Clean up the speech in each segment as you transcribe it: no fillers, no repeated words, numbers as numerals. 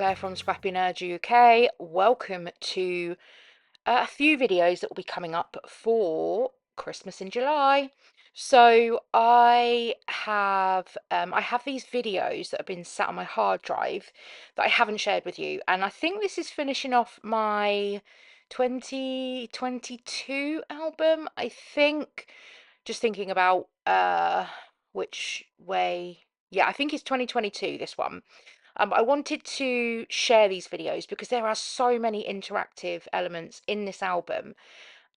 Claire from Scrappynerduk UK. Welcome to a few videos that will be coming up for Christmas in July. So I have these videos that have been sat on my hard drive that I haven't shared with you, and I think this is finishing off my 2022 album. I think, just thinking about which way. Yeah, I think it's 2022, this one. I wanted to share these videos because there are so many interactive elements in this album,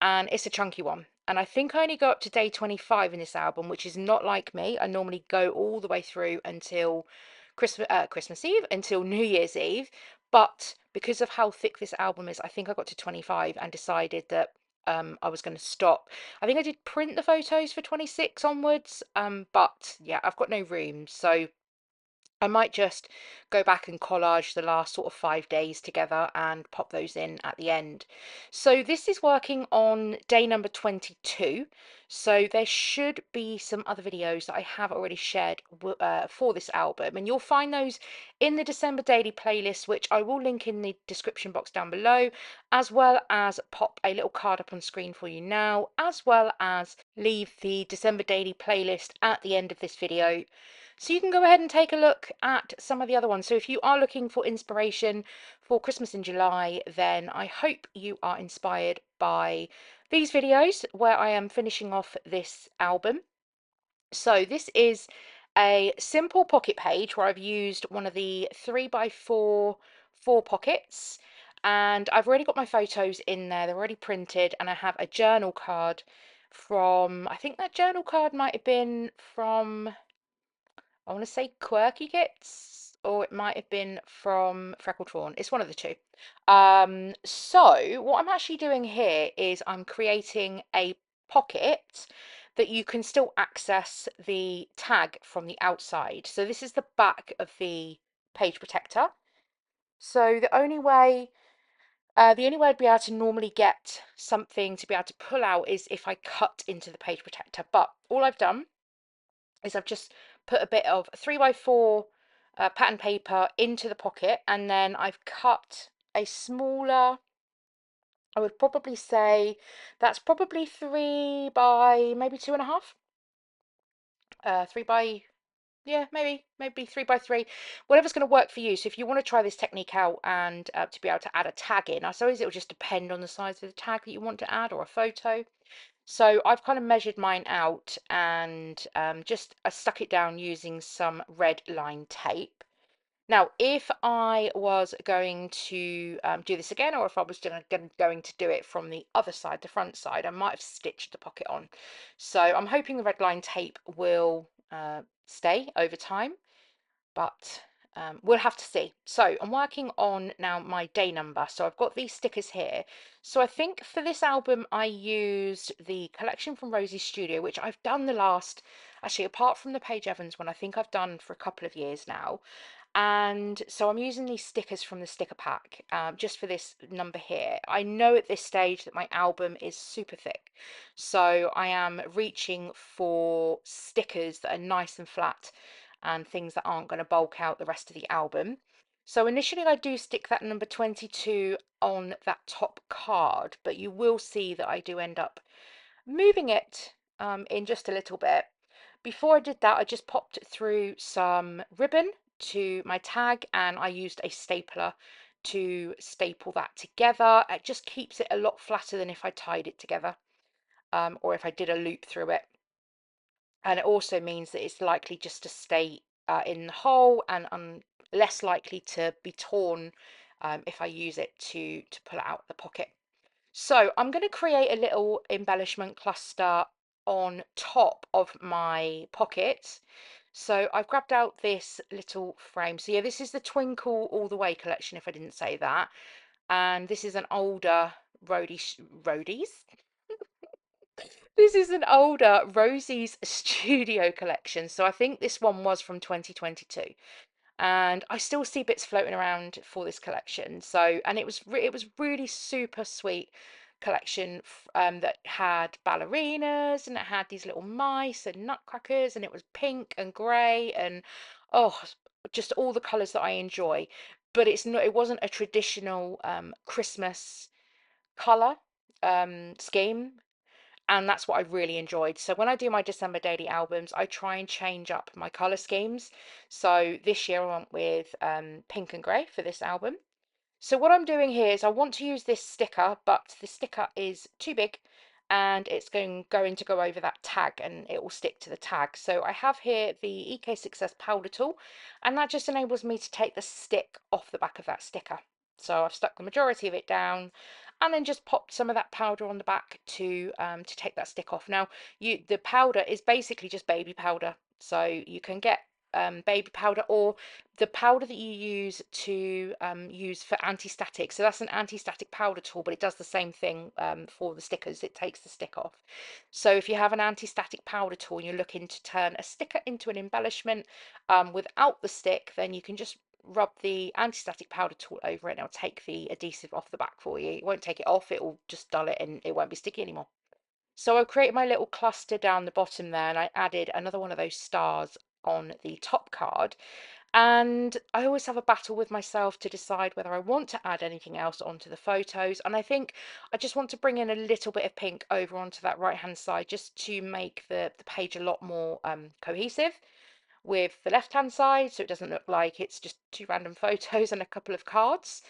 and it's a chunky one. And I think I only go up to day 25 in this album, which is not like me. I normally go all the way through until Christmas Eve, until New Year's Eve. But because of how thick this album is, I think I got to 25 and decided that I was going to stop. I think I did print the photos for 26 onwards, but yeah, I've got no room, so I might just go back and collage the last sort of 5 days together and pop those in at the end. So this is working on day number 22. So there should be some other videos that I have already shared for this album, and you'll find those in the December daily playlist, which I will link in the description box down below, as well as pop a little card up on screen for you now, as well as leave the December daily playlist at the end of this video, so you can go ahead and take a look at some of the other ones. So if you are looking for inspiration for Christmas in July, then I hope you are inspired by these videos where I am finishing off this album. So this is a simple pocket page where I've used one of the 3x4 pockets, and I've already got my photos in there. They're already printed, and I have a journal card from, I think that journal card might have been from, I want to say Quirky Kits, or it might have been from Freckle Trawn. It's one of the two. So what I'm actually doing here is I'm creating a pocket that you can still access the tag from the outside. So this is the back of the page protector. So the only way I'd be able to normally get something to be able to pull out is if I cut into the page protector. But all I've done is I've just put a bit of 3x4 pattern paper into the pocket, and then I've cut a smaller, I would probably say that's probably 3 by maybe 2.5, 3 by, yeah, maybe 3 by 3, whatever's going to work for you. So if you want to try this technique out and to be able to add a tag in, I suppose it will just depend on the size of the tag that you want to add, or a photo. So I've kind of measured mine out, and just I stuck it down using some red line tape. Now, if I was going to do this again, or if I was going to do it from the other side, the front side, I might have stitched the pocket on. So I'm hoping the red line tape will stay over time, but we'll have to see. So I'm working on now my day number. So I've got these stickers here. So I think for this album, I used the collection from Rosie's Studio, which I've done the last, actually, apart from the Paige Evans one, I think I've done for a couple of years now. And so I'm using these stickers from the sticker pack just for this number here. I know at this stage that my album is super thick, so I am reaching for stickers that are nice and flat and things that aren't going to bulk out the rest of the album. So initially I do stick that number 22 on that top card, but you will see that I do end up moving it in just a little bit. Before I did that, I just popped through some ribbon to my tag, and I used a stapler to staple that together. It just keeps it a lot flatter than if I tied it together, or if I did a loop through it. And it also means that it's likely just to stay in the hole, and less likely to be torn if I use it to pull it out of the pocket. So I'm going to create a little embellishment cluster on top of my pocket. So I've grabbed out this little frame. So yeah, this is the Twinkle All the Way collection, if I didn't say that. And this is an older Roadies. This is an older Rosie's Studio collection. So I think this one was from 2022. And I still see bits floating around for this collection. So, and it was really super sweet collection that had ballerinas, and it had these little mice and nutcrackers, and it was pink and grey, and oh, just all the colours that I enjoy. but it wasn't a traditional Christmas color scheme, and that's what I really enjoyed. So when I do my December daily albums, I try and change up my color schemes. So this year I went with pink and grey for this album. So what I'm doing here is I want to use this sticker, but the sticker is too big and it's going to go over that tag and it will stick to the tag. So I have here the EK Success powder tool, and that just enables me to take the stick off the back of that sticker. So I've stuck the majority of it down and then just popped some of that powder on the back to take that stick off. Now, the powder is basically just baby powder. So you can get baby powder or the powder that you use for anti-static. So that's an anti-static powder tool, but it does the same thing for the stickers. It takes the stick off. So if you have an anti-static powder tool and you're looking to turn a sticker into an embellishment without the stick, then you can just rub the anti-static powder tool over it and it'll take the adhesive off the back for you. It won't take it off, it will just dull it and it won't be sticky anymore. So I created my little cluster down the bottom there, and I added another one of those stars on the top card. And I always have a battle with myself to decide whether I want to add anything else onto the photos. And I think I just want to bring in a little bit of pink over onto that right hand side just to make the page a lot more cohesive with the left hand side, so it doesn't look like it's just two random photos and a couple of cards.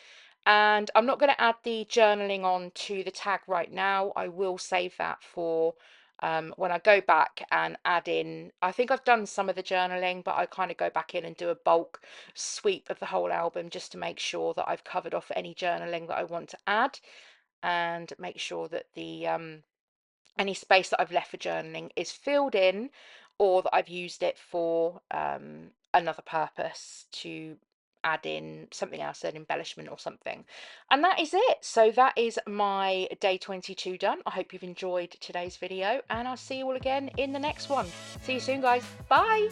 And I'm not going to add the journaling on to the tag right now. I will save that for when I go back and add in. I think I've done some of the journaling, but I kind of go back in and do a bulk sweep of the whole album just to make sure that I've covered off any journaling that I want to add, and make sure that the any space that I've left for journaling is filled in, or that I've used it for another purpose to add in something else, an embellishment or something. And that is it. So that is my day 22 done. I hope you've enjoyed today's video, and I'll see you all again in the next one. See you soon, guys. Bye.